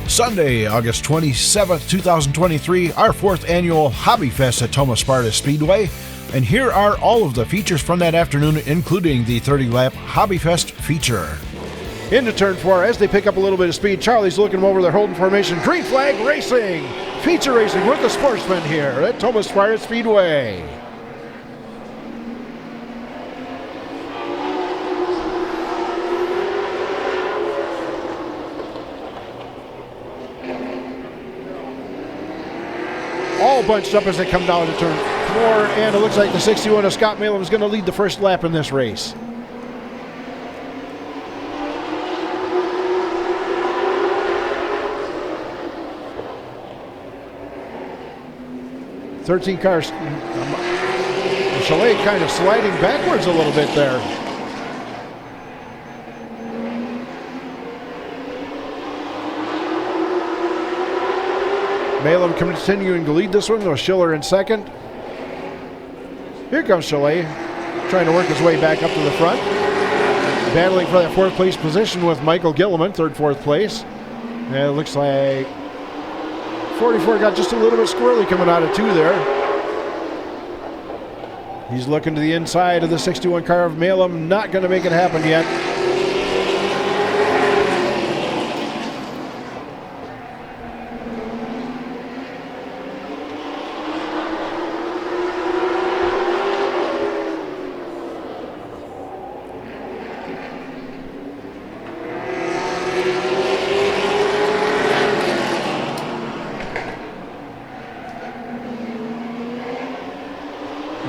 Sunday, August 27th, 2023, our fourth annual Hobbyfest at Tomah-Sparta Speedway. And here are all of the features from that afternoon, including the 30-lap Hobbyfest feature. Into turn 4, as they pick up a little bit of speed, Charlie's looking over their holding formation. Green flag racing, feature racing with the Sportsman here at Tomah-Sparta Speedway. All bunched up as they come down to turn 4, and it looks like the 61 of Scott Malum is going to lead the first lap in this race. Thirteen cars. Chalet kind of sliding backwards a little bit there. Malum continuing to lead this one, with Schiller in second. Here comes Chalet, trying to work his way back up to the front. Battling for that fourth place position with Michael Gilliman, third, fourth place. And it looks like 44 got just a little bit squirrely coming out of 2 there. He's looking to the inside of the 61 car of Malum, not going to make it happen yet.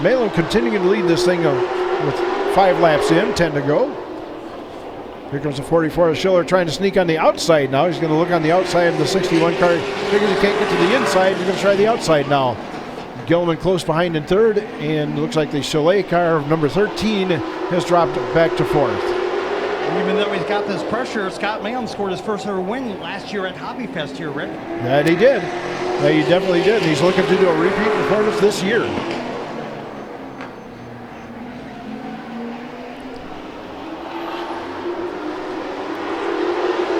Malum continuing to lead this thing with 5 laps in, 10 to go. Here comes the 44 of Schiller trying to sneak on the outside now. He's going to look on the outside of the 61 car. Figures he can't get to the inside. He's going to try the outside now. Gilliman close behind in third, and looks like the Chalet car of number 13 has dropped back to fourth. Even though he's got this pressure, Scott Malum scored his first ever win last year at Hobbyfest here, Rick. That he did. That he definitely did. He's looking to do a repeat performance this year.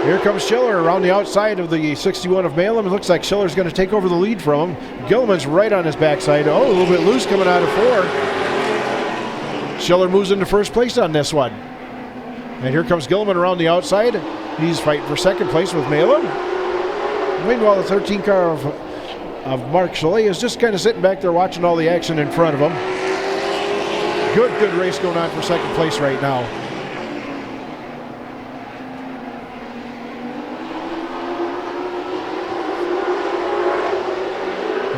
Here comes Schiller around the outside of the 61 of Malum. It looks like Schiller's going to take over the lead from him. Gilliman's right on his backside. Oh, a little bit loose coming out of 4. Schiller moves into first place on this one. And here comes Gilliman around the outside. He's fighting for second place with Malum. Meanwhile, the 13 car of Mark Chalet is just kind of sitting back there watching all the action in front of him. Good race going on for second place right now.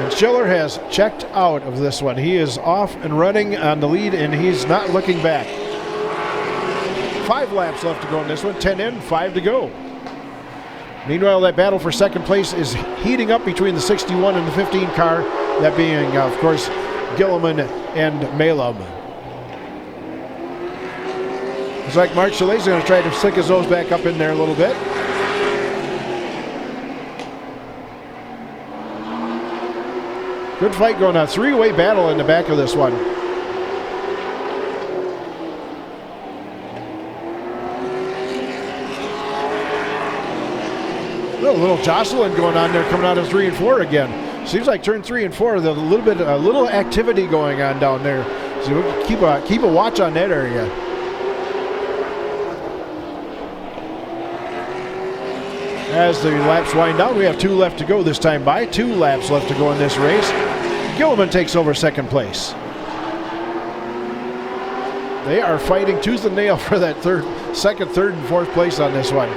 Schiller has checked out of this one. He is off and running on the lead, and he's not looking back. 5 laps left to go in this one. 10 in, 5 to go. Meanwhile, that battle for second place is heating up between the 61 and the 15 car, that being, of course, Gilliman and Malum. Looks like Mark Chalet's going to try to stick his nose back up in there a little bit. Good fight going on. 3-way battle in the back of this one. A little jostling going on there, coming out of 3 and 4 again. Seems like turn 3 and 4, there's a little activity going on down there. So we'll keep a watch on that area. As the laps wind down, we have 2 left to go this time by. 2 laps left to go in this race. Gilliman takes over second place. They are fighting tooth and nail for that second, third, and fourth place on this one.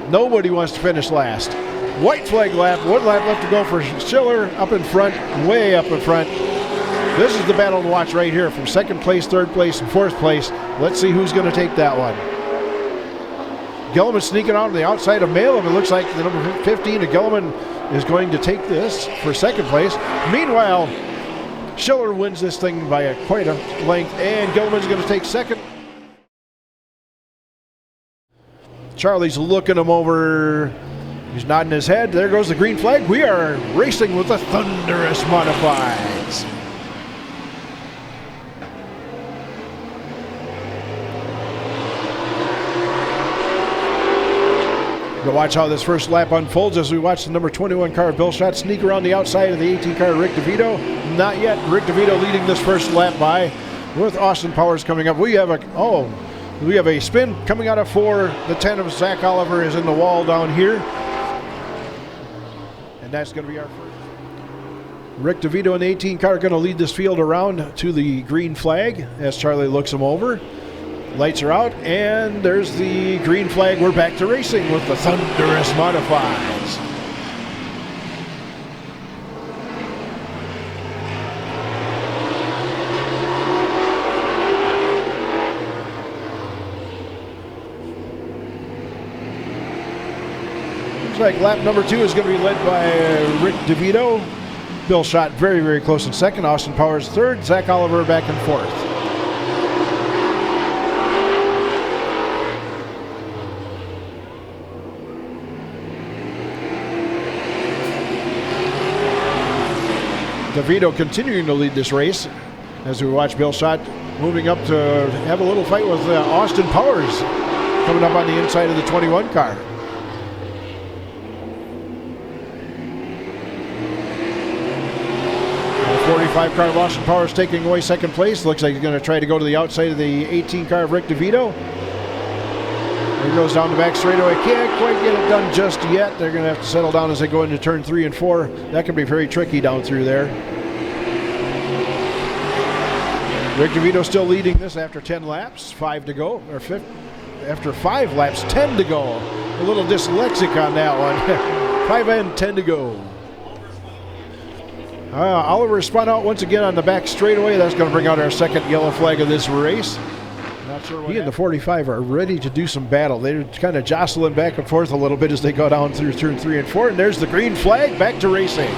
Nobody wants to finish last. White flag lap, 1 lap left to go for Schiller up in front, way up in front. This is the battle to watch right here from second place, third place, and fourth place. Let's see who's going to take that one. Gilliman sneaking out on the outside of Malum. It looks like the number 15 of Gilliman is going to take this for second place. Meanwhile, Schiller wins this thing by quite a length, and Gilliman's going to take second. Charlie's looking him over. He's nodding his head. There goes the green flag. We are racing with the Thunderous Modifieds. Go watch how this first lap unfolds as we watch the number 21 car, Bill Schott, sneak around the outside of the 18 car, Rick DeVito. Not yet. Rick DeVito leading this first lap by, with Austin Powers coming up. We have a spin coming out of 4. The 10 of Zach Oliver is in the wall down here. And that's going to be our first. Rick DeVito in the 18 car going to lead this field around to the green flag as Charlie looks him over. Lights are out, and there's the green flag. We're back to racing with the Thunderous Modifieds. Looks like lap number 2 is going to be led by Rick DeVito. Bill Schott very, very close in second. Austin Powers third. Zach Oliver back in fourth. DeVito continuing to lead this race as we watch Bill Schott moving up to have a little fight with Austin Powers coming up on the inside of the 21 car. The 45 car of Austin Powers taking away second place. Looks like he's going to try to go to the outside of the 18 car of Rick DeVito. He goes down the back straightaway. Can't quite get it done just yet. They're going to have to settle down as they go into turn 3 and 4. That can be very tricky down through there. Rick DeVito still leading this after 10 laps. 5 to go. Or after 5 laps, 10 to go. A little dyslexic on that one. 5 and 10 to go. Oliver spun out once again on the back straightaway. That's going to bring out our second yellow flag of this race. Not sure he and the 45 are ready to do some battle. They're kind of jostling back and forth a little bit as they go down through turn 3 and 4. And there's the green flag, back to racing.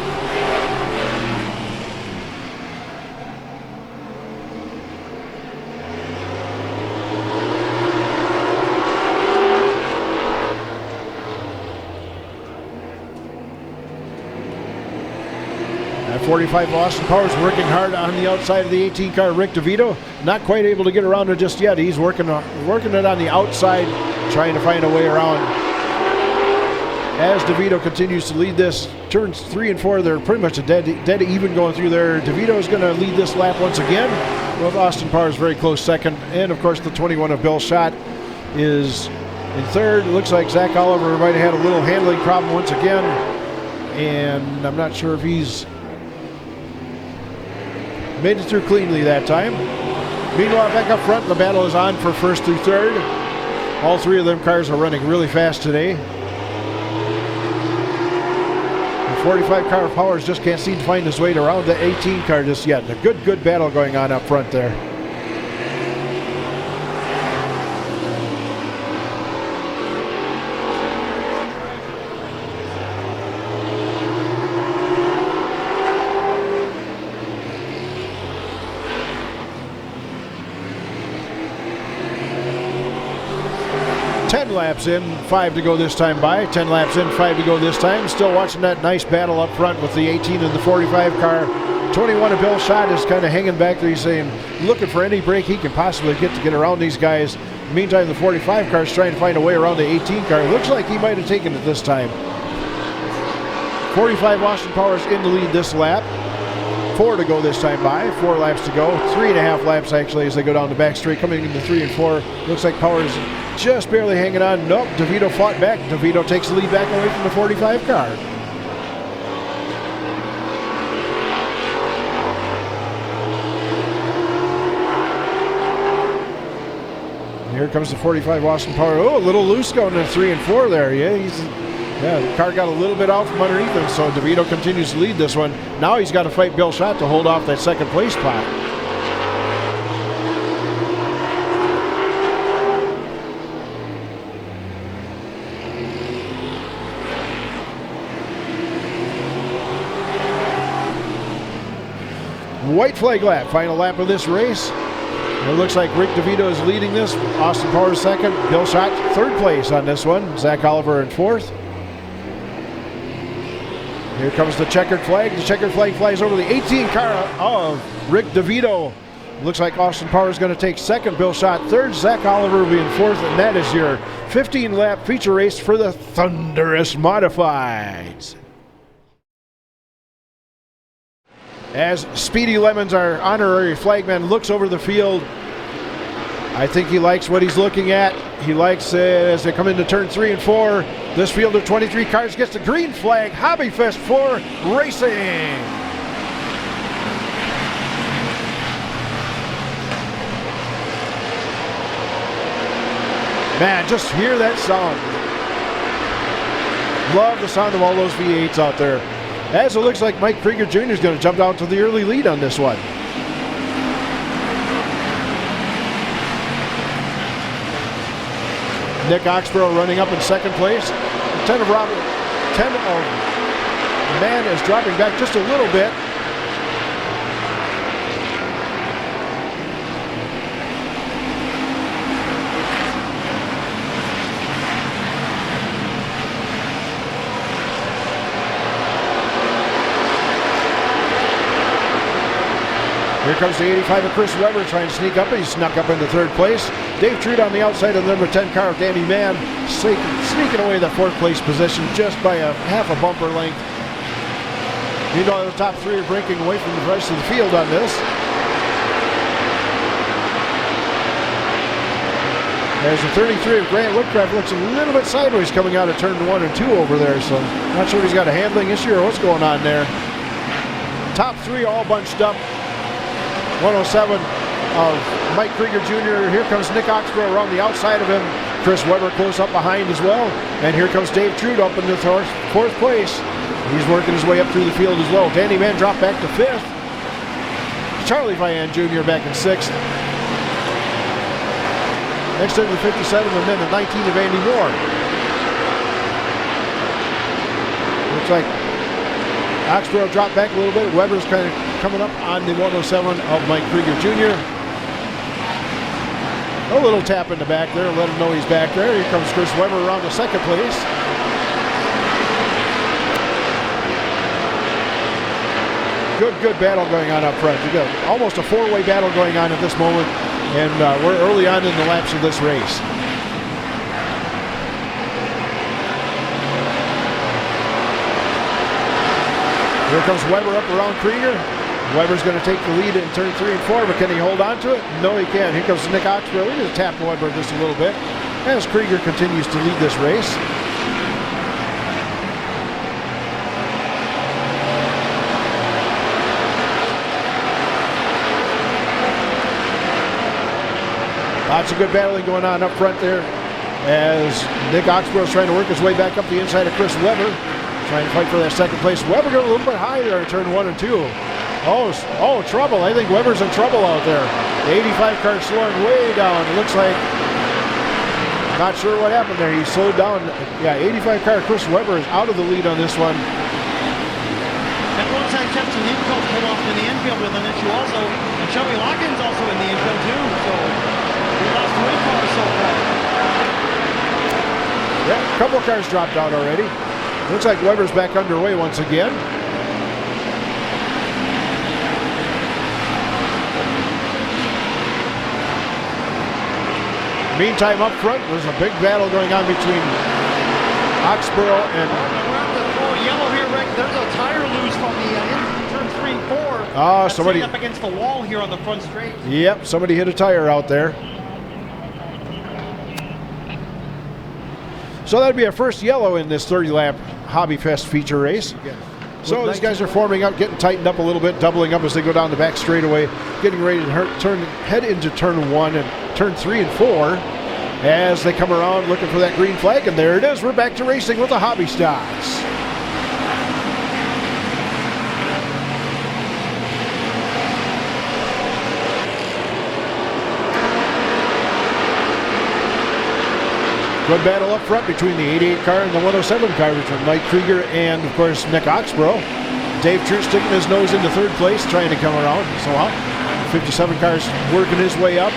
At 45, Austin Powers working hard on the outside of the 18 car, Rick DeVito. Not quite able to get around it just yet. He's working it on the outside, trying to find a way around. As DeVito continues to lead this, turns 3 and 4, they're pretty much a dead even going through there. DeVito is going to lead this lap once again, with Austin Powers very close second. And of course, the 21 of Bill Schott is in third. It looks like Zach Oliver might have had a little handling problem once again. And I'm not sure if he's made it through cleanly that time. Meanwhile, back up front, the battle is on for first through third. All 3 of them cars are running really fast today. The 45 car of Powers just can't seem to find his way around the 18 car just yet. A good battle going on up front there. Laps in, 5 to go this time by. 10 laps in, 5 to go this time. Still watching that nice battle up front with the 18 and the 45 car. 21 of Bill Schott is kind of hanging back there. He's saying, looking for any break he can possibly get to get around these guys. Meantime, the 45 car is trying to find a way around the 18 car. Looks like he might have taken it this time. 45 Austin Powers in the lead this lap. 4 to go this time by. 4 laps to go. 3.5 laps actually as they go down the back straight, coming into 3 and 4. Looks like Powers just barely hanging on. Nope, DeVito fought back. DeVito takes the lead back away from the 45 car. And here comes the 45 Austin Powers. Oh, a little loose going to 3 and 4 there. Yeah, the car got a little bit out from underneath him, so DeVito continues to lead this one. Now he's got to fight Bill Schott to hold off that second place spot. White flag lap, final lap of this race. And it looks like Rick DeVito is leading this. Austin Powers second, Bill Schott third place on this one. Zach Oliver in fourth. Here comes the checkered flag. The checkered flag flies over the 18 car of Rick DeVito. Looks like Austin Power is going to take second, Bill Schott third, Zach Oliver will be in fourth, and that is your 15-lap feature race for the Thunderous Modifieds. As Speedy Lemons, our honorary flagman, looks over the field, I think he likes what he's looking at. He likes as they come into turn 3 and 4, this field of 23 cars gets the green flag, Hobbyfest for racing. Man, just hear that sound. Love the sound of all those V8s out there. As it looks like Mike Krieger Jr. is going to jump down to the early lead on this one. Nick Oxborough running up in second place. 10 of Man is dropping back just a little bit. Here comes the 85 of Chris Webber trying to sneak up. He snuck up into third place. Dave Trude on the outside of the number 10 car of Danny Mann, sneaking away the fourth place position just by a half a bumper length. You know the top three are breaking away from the rest of the field on this. As the 33 of Grant Woodcraft looks a little bit sideways coming out of turn 1 and 2 over there, so not sure if he's got a handling issue or what's going on there. Top three all bunched up. 107 of Mike Krieger Jr. Here comes Nick Oxborough around the outside of him. Chris Webber close up behind as well. And here comes Dave Trude up in the fourth place. He's working his way up through the field as well. Danny Mann dropped back to fifth. Charlie Vian Jr. back in sixth. Next to the 57 and then the 19 of Andy Moore. Looks like Oxborough dropped back a little bit. Webber's kind of coming up on the 107 of Mike Krieger Jr. A little tap in the back there, let him know he's back there. Here comes Chris Webber around the second place. Good battle going on up front. You got almost a four-way battle going on at this moment, and we're early on in the laps of this race. Here comes Webber up around Krieger. Webber's going to take the lead in turn 3 and 4, but can he hold on to it? No, he can't. Here comes Nick Oxborough. He just tapped Webber just a little bit as Krieger continues to lead this race. Lots of good battling going on up front there as Nick Oxborough is trying to work his way back up the inside of Chris Webber. Trying to fight for that second place. Webber going a little bit high there in turn 1 and 2. Oh, trouble. I think Webber's in trouble out there. The 85 car slowing way down. It looks like, not sure what happened there. He slowed down. Yeah, 85 car Chris Webber is out of the lead on this one. And alongside Justin Infield pulled off in the infield with an issue also. And Shelby Lockins also in the infield too. So we lost 3 cars so far. Yeah, a couple of cars dropped out already. Looks like Webber's back underway once again. Meantime, up front, there's a big battle going on between Oxborough and... We're at the full yellow here, Rick. There's a tire loose from the turn 3 and 4. Oh, somebody... up against the wall here on the front straight. Yep, somebody hit a tire out there. So that'd be our first yellow in this 30-lap Hobbyfest feature race. So these guys are forming up, getting tightened up a little bit, doubling up as they go down the back straightaway, getting ready to head into turn 1 and turn 3 and 4 as they come around looking for that green flag. And there it is. We're back to racing with the Hobby Stocks. Good battle up front between the 88 car and the 107 car between Mike Krieger and, of course, Nick Oxborough. Dave Trude sticking his nose into third place, trying to come around. So, the 57 car's working his way up.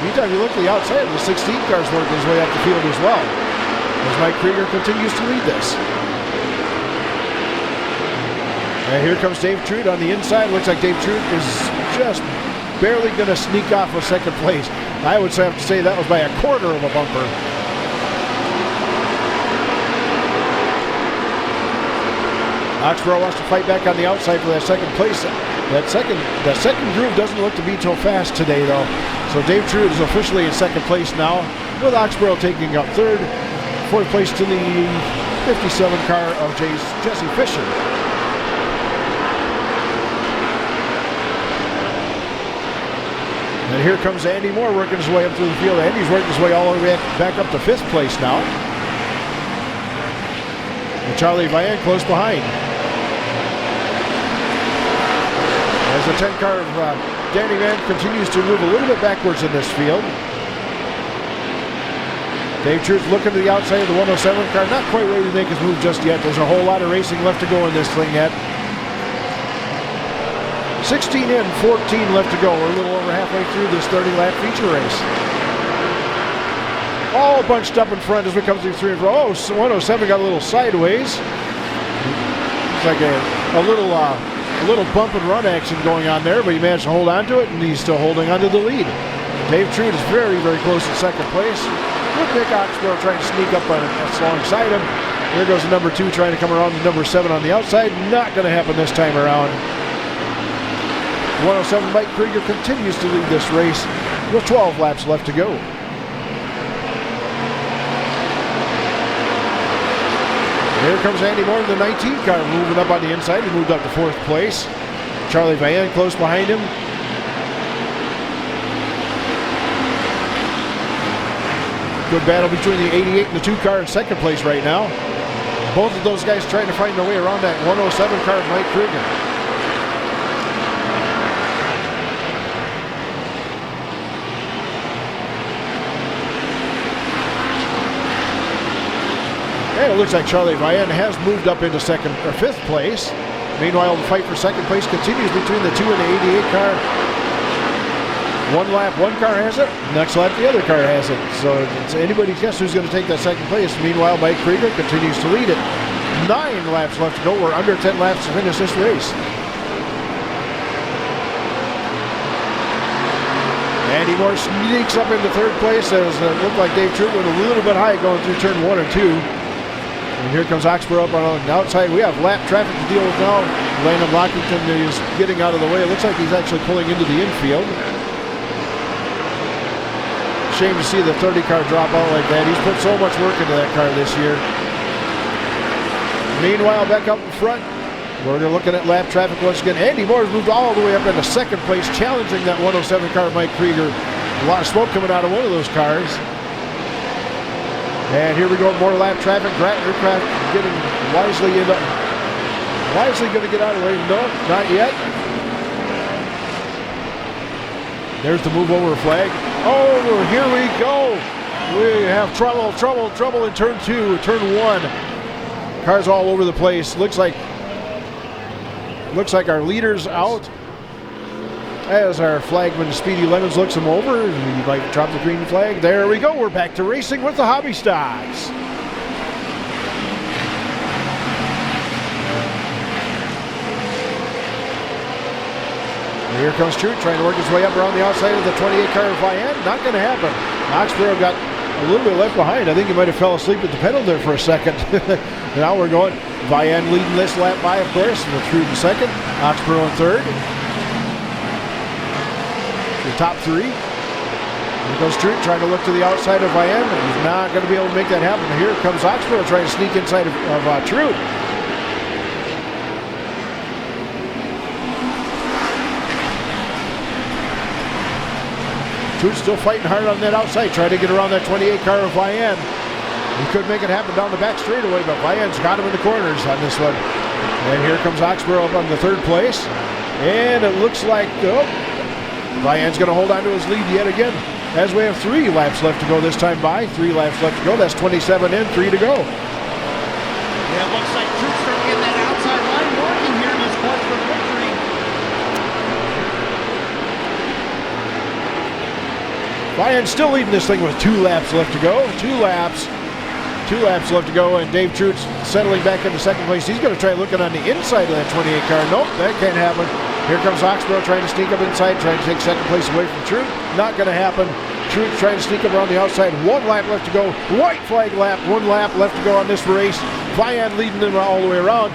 Meantime, you look at the outside, the 16 car's working his way up the field as well, as Mike Krieger continues to lead this. And here comes Dave Trude on the inside. Looks like Dave Trude is just barely going to sneak off of second place. I would have to say that was by a quarter of a bumper. Oxborough wants to fight back on the outside for that second place. The second groove doesn't look to be so fast today, though. So Dave Trude is officially in second place now, with Oxborough taking up third. Fourth place to the 57 car of Jesse Fisher. And here comes Andy Moore working his way up through the field. Andy's working his way all the way back up to fifth place now. And Charlie Vian close behind. As the 10 car of Danny Mann continues to move a little bit backwards in this field. Dave Trude's looking to the outside of the 107 car. Not quite ready to make his move just yet. There's a whole lot of racing left to go in this thing yet. 16 in, 14 left to go. We're a little over halfway through this 30-lap feature race. All bunched up in front as we come through 3 and 4. Oh, 107 got a little sideways. It's like a little bump and run action going on there, but he managed to hold on to it, and he's still holding on to the lead. Dave Trude is very, very close in second place, with Nick Oxborough trying to sneak up alongside him. There goes the number 2 trying to come around the number 7 on the outside. Not going to happen this time around. 107 Mike Krieger continues to lead this race with 12 laps left to go. Here comes Andy Moore in the 19 car, moving up on the inside. He moved up to 4th place. Charlie Vian close behind him. Good battle between the 88 and the 2 car in second place right now. Both of those guys trying to find their way around that 107 car of Mike Krieger. And it looks like Charlie Vian has moved up into 5th place. Meanwhile, the fight for second place continues between the 2 and the 88 car. One lap, one car has it. Next lap, the other car has it. So it's anybody's guess who's going to take that second place. Meanwhile, Mike Krieger continues to lead it. 9 laps left to go. We're under 10 laps to finish this race. Andy Moore sneaks up into 3rd place as it looked like Dave Trude went a little bit high going through turn 1 and 2. And here comes Oxborough up on the outside. We have lap traffic to deal with now. Landon Lockington is getting out of the way. It looks like he's actually pulling into the infield. Shame to see the 30 car drop out like that. He's put so much work into that car this year. Meanwhile, back up in front, we're looking at lap traffic once again. Andy Moore's moved all the way up into 2nd place, challenging that 107 car of Mike Krieger. A lot of smoke coming out of one of those cars. And here we go, more lap traffic. Grant Aircraft getting wisely going to get out of the way. No, not yet. There's the move over flag. Oh, here we go. We have trouble in turn 2, turn 1. Cars all over the place. Looks like our leader's out. As our flagman Speedy Lemons looks him over, he might drop the green flag. There we go. We're back to racing with the Hobby Stocks. Here comes Trude trying to work his way up around the outside of the 28 car of Vian. Not going to happen. Oxborough got a little bit left behind. I think he might have fell asleep at the pedal there for a second. Now we're going. Vian leading this lap by, of course, with Trude in 2nd. Oxborough in 3rd. The top 3. Here goes Trude trying to look to the outside of Vian. He's not going to be able to make that happen. Here comes Oxborough trying to sneak inside of Trude. Trude's still fighting hard on that outside, trying to get around that 28 car of Vian. He could make it happen down the back straightaway, but Vian's got him in the corners on this one. And here comes Oxborough up on the 3rd place. And it looks like Vian's going to hold on to his lead yet again, as we have 3 laps left to go this time by. 3 laps left to go. That's 27 in, 3 to go. Yeah, it looks like Trude's starting to get that outside line working here in this push for victory. Vian's still leading this thing with 2 laps left to go. 2 laps. 2 laps left to go, and Dave Trude's settling back into second place. He's going to try looking on the inside of that 28 car. Nope, that can't happen. Here comes Oxborough trying to sneak up inside, trying to take second place away from Trude. Not going to happen. Trude trying to sneak up around the outside. 1 lap left to go. White flag lap. 1 lap left to go on this race. Vian leading them all the way around.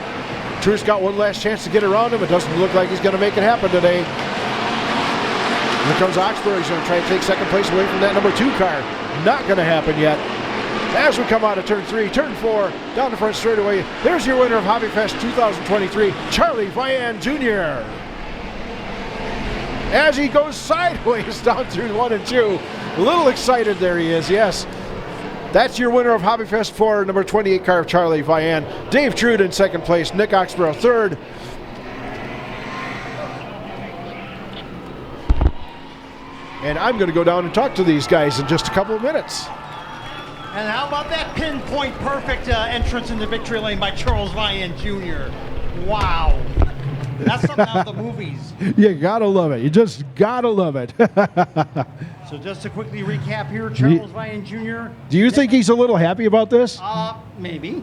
Trude's got one last chance to get around him. It doesn't look like he's going to make it happen today. Here comes Oxborough. He's going to try to take second place away from that number 2 car. Not going to happen yet. As we come out of turn 3, turn 4, down the front straightaway, there's your winner of Hobbyfest 2023, Charlie Vian Jr. As he goes sideways down through 1 and 2. A little excited there he is, yes. That's your winner of Hobbyfest 4, number 28 car of Charlie Vian. Dave Trude in second place, Nick Oxborough third. And I'm going to go down and talk to these guys in just a couple of minutes. And how about that pinpoint perfect entrance into victory lane by Charles Vian Jr.? Wow. That's something out of the movies. You gotta love it. You just gotta love it. So just to quickly recap here, Charles Vian Jr. Do you think he's a little happy about this? Maybe.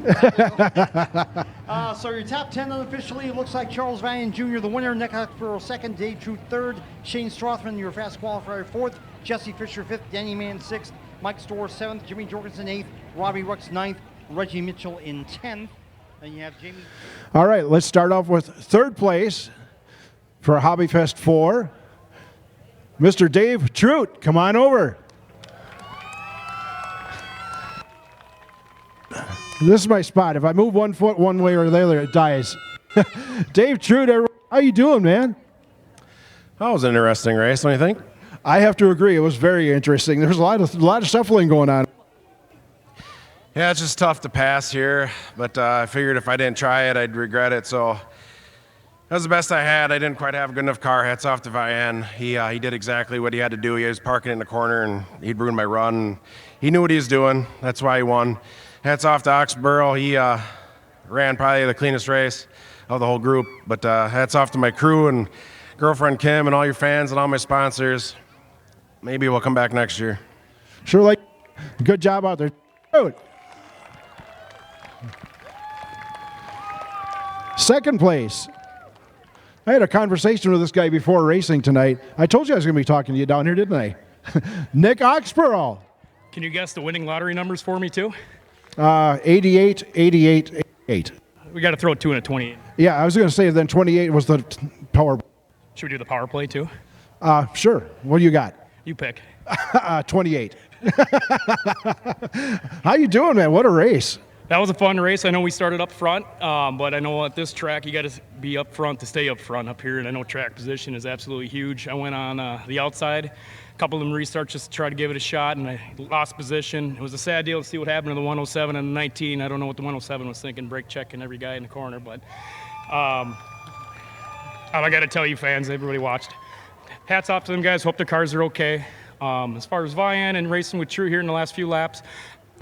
So your top 10 unofficially looks like Charles Vian Jr. the winner, Nick Oxborough second, Dave Trude third, Shane Strothman your fast qualifier fourth, Jesse Fisher fifth, Danny Mann sixth, Mike Storr 7th, Jimmy Jorgensen 8th, Robbie Rux 9th, Reggie Mitchell in 10th. And you have Jamie. All right, let's start off with third place for Hobbyfest 4. Mr. Dave Trude, come on over. This is my spot. If I move 1 foot one way or the other, it dies. Dave Trude, how you doing, man? That was an interesting race, don't you think? I have to agree. It was very interesting. There's a lot of shuffling going on. Yeah, it's just tough to pass here, but I figured if I didn't try it, I'd regret it. So that was the best I had. I didn't quite have a good enough car. Hats off to Vian. He did exactly what he had to do. He was parking in the corner, and he'd ruined my run. He knew what he was doing. That's why he won. Hats off to Oxborough. He ran probably the cleanest race of the whole group. But hats off to my crew and girlfriend Kim and all your fans and all my sponsors. Maybe we'll come back next year. Sure, like, good job out there. Second place. I had a conversation with this guy before racing tonight. I told you I was going to be talking to you down here, didn't I? Nick Oxborough. Can you guess the winning lottery numbers for me, too? 88, 88, 88. We got to throw 2 and a 28. Yeah, I was going to say then 28 was the power. Should we do the power play, too? Sure. What do you got? You pick. 28. How you doing, man? What a race. That was a fun race. I know we started up front, but I know at this track you got to be up front to stay up front up here, and I know track position is absolutely huge. I went on the outside, a couple of them restarts just to try to give it a shot, and I lost position. It was a sad deal to see what happened to the 107 and the 19. I don't know what the 107 was thinking, brake checking every guy in the corner, but I got to tell you fans, everybody watched. Hats off to them guys. Hope their cars are okay. As far as Vian and racing with True here in the last few laps,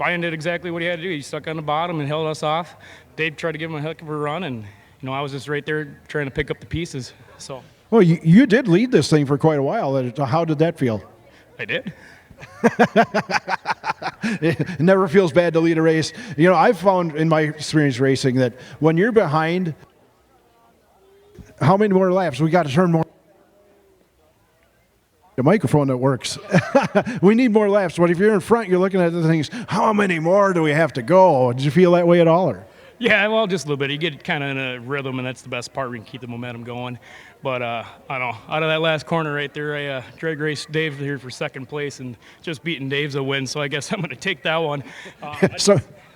Vian did exactly what he had to do. He stuck on the bottom and held us off. Dave tried to give him a heck of a run, and I was just right there trying to pick up the pieces. So. Well, you did lead this thing for quite a while. How did that feel? I did. It never feels bad to lead a race. I've found in my experience racing that when you're behind, how many more laps? We got to turn more. The microphone that works. We need more laps, but if you're in front, you're looking at the things, how many more do we have to go? Did you feel that way at all? Or? Yeah, well, just a little bit. You get kind of in a rhythm, and that's the best part. We can keep the momentum going. But, I don't know, out of that last corner right there, I drag raced Dave here for second place, and just beating Dave's a win, so I guess I'm going to take that one.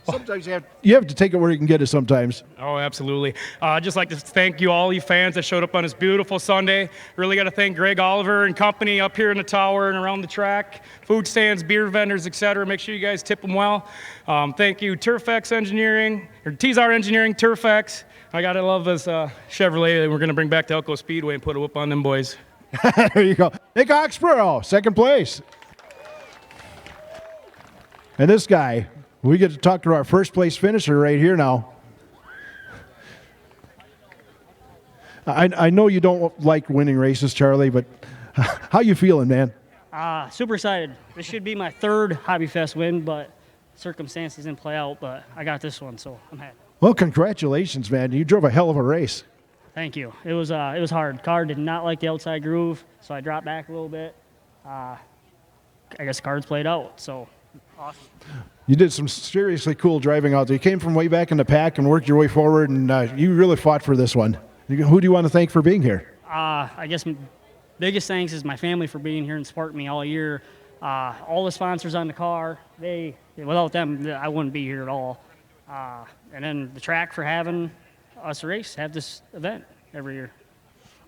Sometimes you have to take it where you can get it sometimes. Oh, absolutely. I'd just like to thank you, all you fans that showed up on this beautiful Sunday. Really got to thank Greg Oliver and company up here in the tower and around the track, food stands, beer vendors, etc. Make sure you guys tip them well. Thank you, Turfex Engineering, or T-Zar Engineering, Turfex. I got to love this Chevrolet that we're going to bring back to Elko Speedway and put a whoop on them boys. There you go. Nick Oxborough, second place. And this guy, we get to talk to our first place finisher right here now. I know you don't like winning races, Charlie, but how you feeling, man? Super excited. This should be my third Hobbyfest win, but circumstances didn't play out, but I got this one, so I'm happy. Well, congratulations, man. You drove a hell of a race. Thank you. It was hard. Car did not like the outside groove, so I dropped back a little bit. I guess cards played out, so awesome. You did some seriously cool driving out there. You came from way back in the pack and worked your way forward, and you really fought for this one. Who do you want to thank for being here? I guess biggest thanks is my family for being here and supporting me all year. All the sponsors on the car, without them, I wouldn't be here at all. And then the track for having us have this event every year.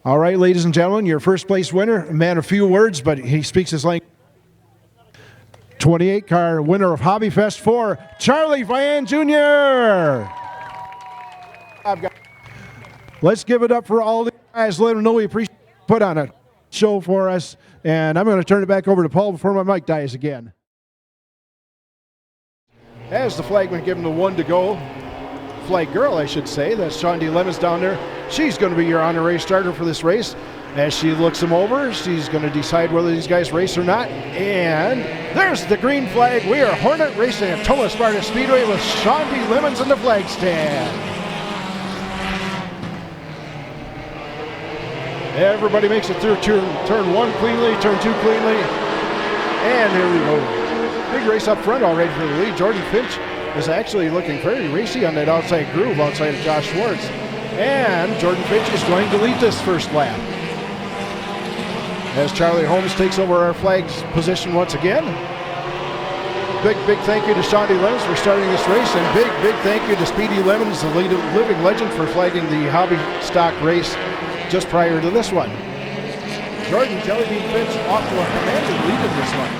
All right, ladies and gentlemen, your first place winner, a man of few words, but he speaks his language. 28 car winner of Hobbyfest 4, Charlie Vian Jr. Let's give it up for all the guys. Let them know we appreciate put on a show for us. And I'm going to turn it back over to Paul before my mic dies again. As the flagman given the 1 to go, flag girl, I should say, that's Shondi Lemons down there. She's going to be your honorary starter for this race. As she looks them over, she's going to decide whether these guys race or not. And there's the green flag. We are Hornet racing at Tomah-Sparta Speedway with Shondi Lemons in the flag stand. Everybody makes it through turn 1 cleanly, turn 2 cleanly. And here we go. Big race up front already for the lead. Jordan Finch is actually looking very racy on that outside groove outside of Josh Schwartz. And Jordan Finch is going to lead this first lap. As Charlie Holmes takes over our flag's position once again. Big thank you to Shondi Lemons for starting this race, and big thank you to Speedy Lemons, the living legend, for flagging the hobby stock race just prior to this one. Jordan Jellybean Finch off to a commanding lead in this one.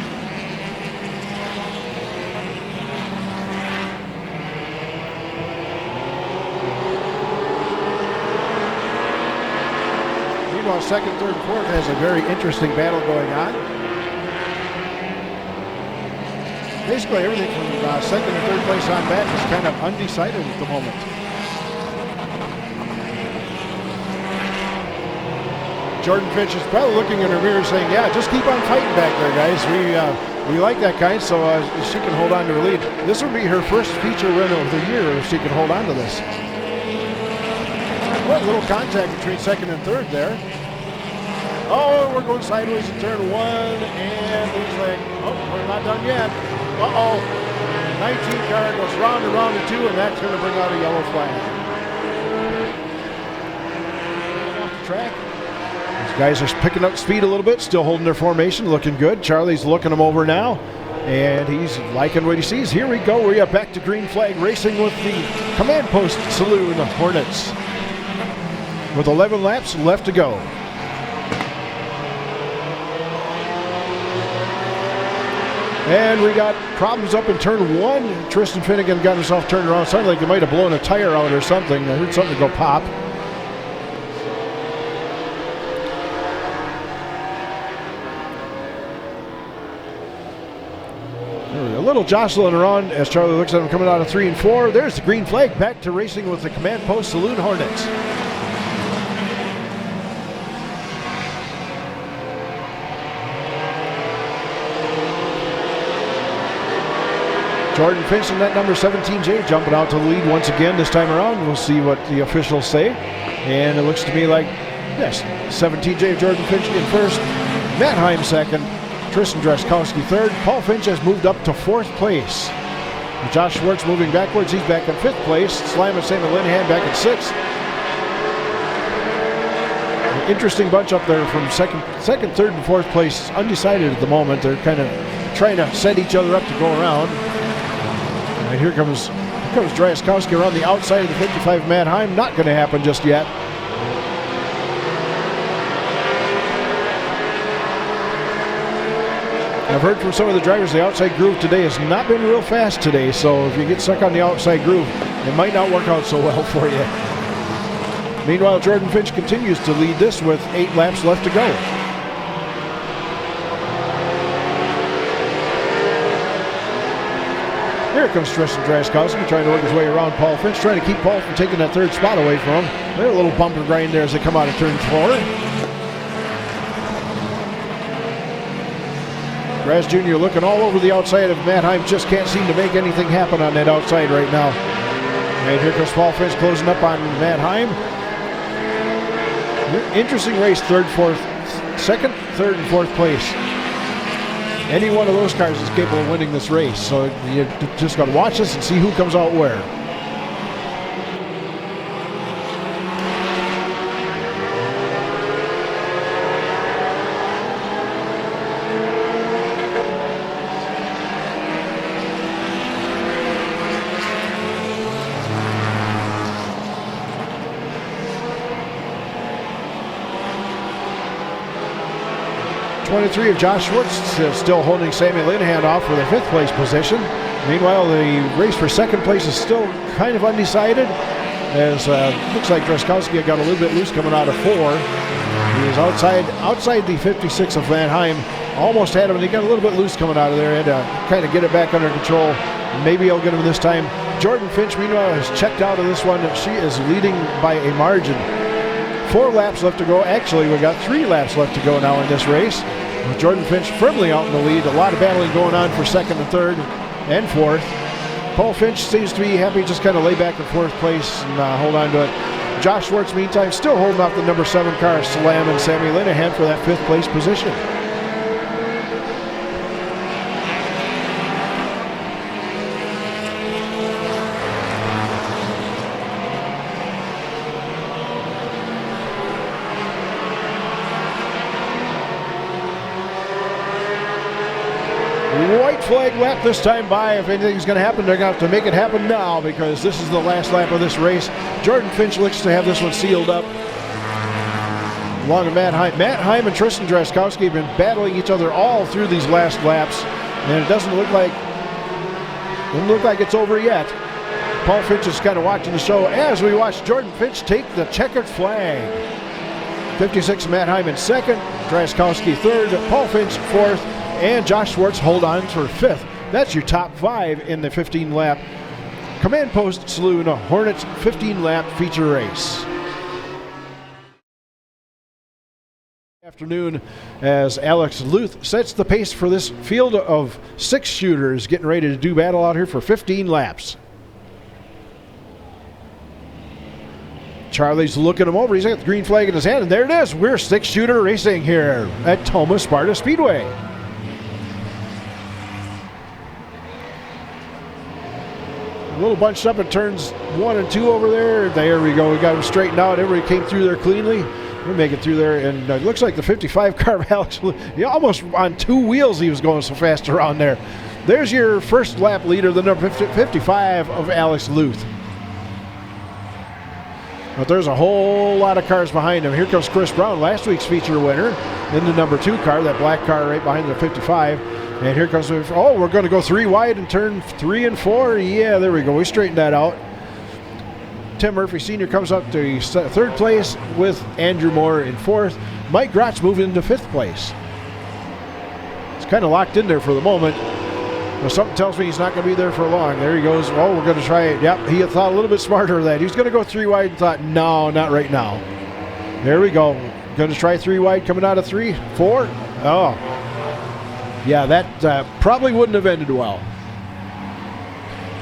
Meanwhile, second, third, fourth has a very interesting battle going on. Basically, everything from second and third place on back is kind of undecided at the moment. Jordan Finch is probably looking in her mirror saying, yeah, just keep on fighting back there, guys. We like that kind, so she can hold on to her lead. This would be her first feature win of the year if she can hold on to this. Well, a little contact between second and third there. Oh, we're going sideways in turn 1, and looks like, oh, we're not done yet. Uh-oh. 19 car goes round and round to 2, and that's going to bring out a yellow flag. Off the track. These guys are picking up speed a little bit, still holding their formation, looking good. Charlie's looking them over now, and he's liking what he sees. Here we go. We are back to green flag racing with the Command Post Saloon Hornets, with 11 laps left to go. And we got problems up in turn 1. Tristan Finnegan got himself turned around. Sounded like he might have blown a tire out or something. I heard something go pop. A little jostling around as Charlie looks at him coming out of 3 and 4. There's the green flag, back to racing with the Command Post Saloon Hornets. Jordan Finch in that number 17J jumping out to the lead once again this time around. We'll see what the officials say. And it looks to me like, yes, 17J Jordan Finch in first, Matt Heim second, Tristan Draskowski third. Paul Finch has moved up to 4th place. Josh Schwartz moving backwards. He's back in 5th place. Slam and St. Linehan back in 6th. An interesting bunch up there from second, third, and 4th place. Undecided at the moment. They're kind of trying to set each other up to go around. And here comes Draskowski around the outside of the 55 Matt Heim. Not going to happen just yet. I've heard from some of the drivers the outside groove today has not been real fast today, so if you get stuck on the outside groove, it might not work out so well for you. Meanwhile, Jordan Finch continues to lead this with 8 laps left to go. Here comes Tristan Draskowski trying to work his way around Paul Finch, trying to keep Paul from taking that 3rd spot away from him. They're a little bumper grind there as they come out of turn 4. Graz Jr. looking all over the outside of Matt Heim, just can't seem to make anything happen on that outside right now. And here comes Paul Finch closing up on Matt Heim. Interesting race, second, third, and fourth place. Any one of those cars is capable of winning this race, so you just got to watch this and see who comes out where. 23 of Josh Schwartz still holding Sammy Linehan off for the 5th place position. Meanwhile, the race for 2nd place is still kind of undecided, as looks like Draskowski got a little bit loose coming out of 4. He was outside the 56 of Van Heim. Almost had him, and he got a little bit loose coming out of there. Had to kind of get it back under control. Maybe he'll get him this time. Jordan Finch, meanwhile, has checked out of this one. She is leading by a margin. 4 laps left to go. Actually, we got 3 laps left to go now in this race. With Jordan Finch firmly out in the lead. A lot of battling going on for 2nd and 3rd and 4th. Paul Finch seems to be happy, just kind of lay back in 4th place and hold on to it. Josh Schwartz, meantime, still holding off the number 7 car, Slam and Sammy Linehan, for that 5th place position. White flag lap this time by. If anything's going to happen, they're going to have to make it happen now, because this is the last lap of this race. Jordan Finch looks to have this one sealed up, along with Matt Heim. Matt Heim and Tristan Draskowski have been battling each other all through these last laps, and it doesn't look like it's over yet. Paul Finch is kind of watching the show as we watch Jordan Finch take the checkered flag. 56 Matt Heim in 2nd, Draskowski 3rd, Paul Finch 4th, and Josh Schwartz hold on for 5th. That's your top 5 in the 15-lap Command Post Saloon Hornets 15-lap feature race. Afternoon, as Alex Luth sets the pace for this field of 6 shooters getting ready to do battle out here for 15 laps. Charlie's looking him over. He's got the green flag in his hand, and there it is. We're 6-shooter racing here at Tomah-Sparta Speedway. A little bunched up at turns 1 and 2 over there. There we go. We got them straightened out. Everybody came through there cleanly. We'll make it through there, and it looks like the 55 car of Alex Luth. He almost on 2 wheels. He was going so fast around there. There's your first lap leader, the number 55 of Alex Luth. But there's a whole lot of cars behind him. Here comes Chris Brown, last week's feature winner, in the number 2 car, that black car right behind the 55. And here comes, we're going to go 3 wide and turn 3 and 4. Yeah, there we go. We straightened that out. Tim Murphy Sr. comes up to 3rd place with Andrew Moore in 4th. Mike Grotz moving into 5th place. It's kind of locked in there for the moment. Well, something tells me he's not going to be there for long. There he goes. Oh, we're going to try it. Yep, he thought a little bit smarter of that. He was going to go 3 wide and thought, no, not right now. There we go. Going to try 3 wide coming out of 3, 4. Oh. Yeah, that probably wouldn't have ended well.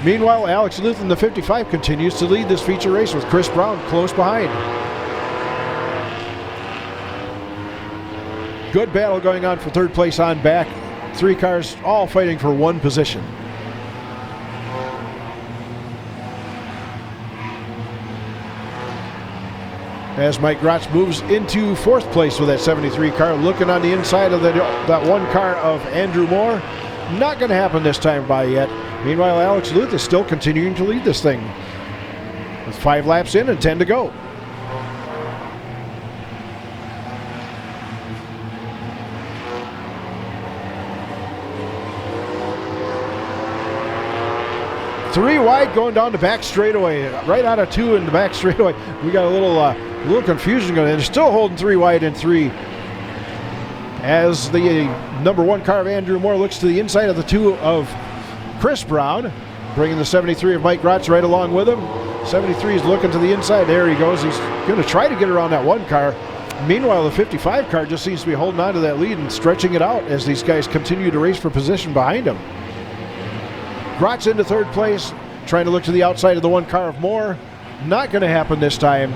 Meanwhile, Alex Luth in the 55 continues to lead this feature race with Chris Brown close behind. Good battle going on for 3rd place on back. 3 cars all fighting for 1 position. As Mike Grotz moves into 4th place with that 73 car, looking on the inside of that 1 car of Andrew Moore. Not going to happen this time by yet. Meanwhile, Alex Luth is still continuing to lead this thing with 5 laps in and 10 to go. Three wide going down the back straightaway, right out of 2 in the back straightaway. We got a little confusion going on. They're still holding 3 wide and 3. As the number 1 car of Andrew Moore looks to the inside of the 2 of Chris Brown, bringing the 73 of Mike Grotz right along with him. 73 is looking to the inside. There he goes. He's going to try to get around that 1 car. Meanwhile, the 55 car just seems to be holding on to that lead and stretching it out as these guys continue to race for position behind him. Grotz into third place, trying to look to the outside of the one car of Moore. Not going to happen this time.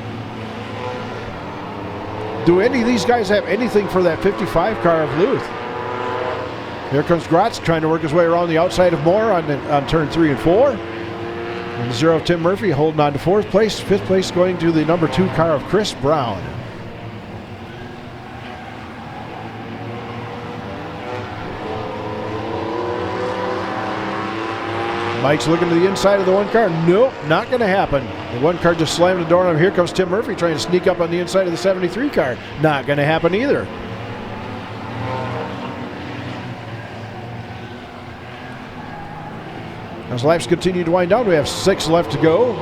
Do any of these guys have anything for that 55 car of Luth? Here comes Grotz trying to work his way around the outside of Moore on turn 3 and 4. And the 0 of Tim Murphy holding on to fourth place. Fifth place going to the number 2 car of Chris Brown. Mike's looking to the inside of the one car. Nope, not going to happen. The one car just slammed the door on him. Here comes Tim Murphy trying to sneak up on the inside of the 73 car. Not going to happen either. As laps continue to wind down, we have 6 left to go.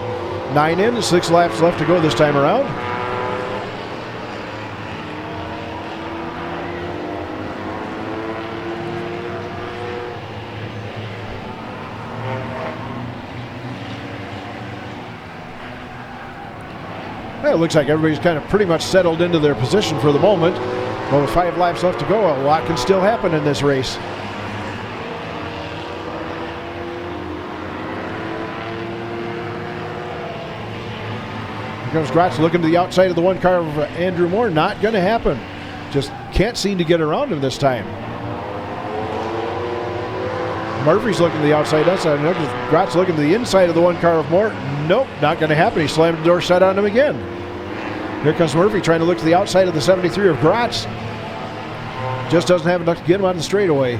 9 in, 6 laps left to go this time around. Well, it looks like everybody's kind of pretty much settled into their position for the moment. But with 5 laps left to go, a lot can still happen in this race. Here comes Grotz looking to the outside of the one car of Andrew Moore. Not going to happen. Just can't seem to get around him this time. Murphy's looking to the outside. That's Grotz looking to the inside of the one car of Moore. Nope, not going to happen. He slammed the door shut on him again. Here comes Murphy trying to look to the outside of the 73 of Grotz. Just doesn't have enough to get him on the straightaway.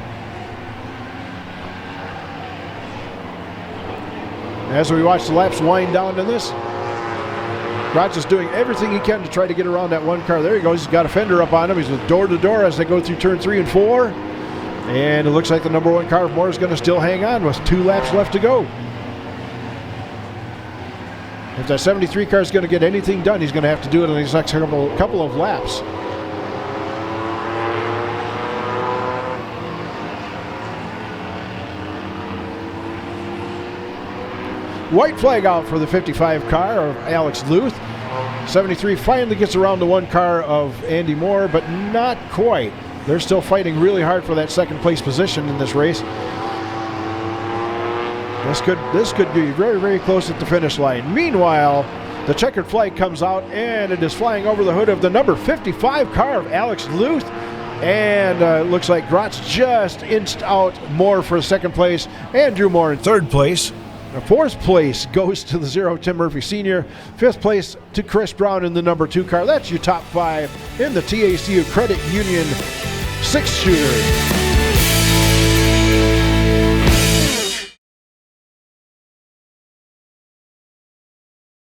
As we watch the laps wind down in this, Grotz is doing everything he can to try to get around that one car. There he goes. He's got a fender up on him. He's with door to door as they go through turn 3 and 4. And it looks like the number 1 car of Moore is going to still hang on with 2 laps left to go. If that 73 car is going to get anything done, he's going to have to do it in these next couple of laps. White flag out for the 55 car of Alex Luth. 73 finally gets around the one car of Andy Moore, but not quite. They're still fighting really hard for that second place position in this race. This could be very, very close at the finish line. Meanwhile, the checkered flag comes out, and it is flying over the hood of the number 55 car of Alex Luth. And looks like Grotz just inched out Moore for second place. Andrew Moore in third place. The fourth place goes to the 0 Tim Murphy Sr. Fifth place to Chris Brown in the number 2 car. That's your top 5 in the TACU Credit Union 6-shooter.